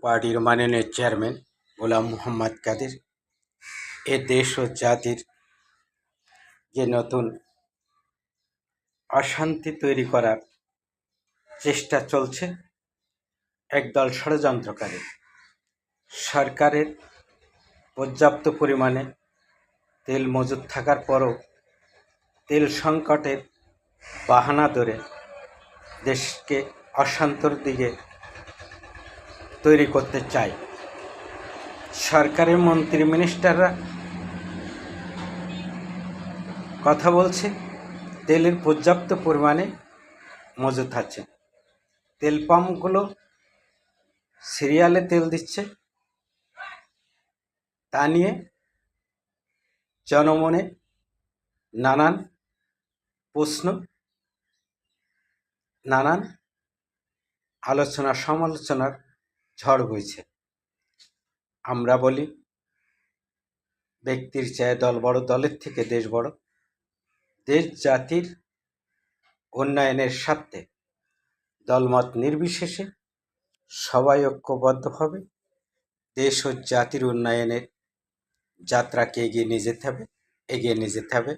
পার্টির মাননীয় চেয়ারম্যান গোলাম মোহাম্মদ কাদের এ দেশ ও জাতির যে নতুন অশান্তি তৈরি করার চেষ্টা চলছে, একদল ষড়যন্ত্রকারী। সরকারের পর্যাপ্ত পরিমাণে তেল মজুদ থাকার পরও তেল সংকটের বাহানা ধরে দেশকে অশান্তির দিকে তৈরি করতে চায়। সরকারের মন্ত্রী মিনিস্টাররা কথা বলছে তেলের পর্যাপ্ত পরিমাণে মজুদ আছে, তেল পাম্পগুলো সিরিয়ালে তেল দিচ্ছে। তা নিয়ে জনমনে নানান প্রশ্ন, নানান আলোচনা সমালোচনার ঝড় বইছে। আমরা বলি, ব্যক্তির চেয়ে দল বড়, দলের থেকে দেশ বড়। দেশ জাতির উন্নয়নের স্বার্থে দলমত নির্বিশেষে সবাই ঐক্যবদ্ধভাবে দেশ ও জাতির উন্নয়নের যাত্রাকে এগিয়ে নিয়ে যেতে হবে।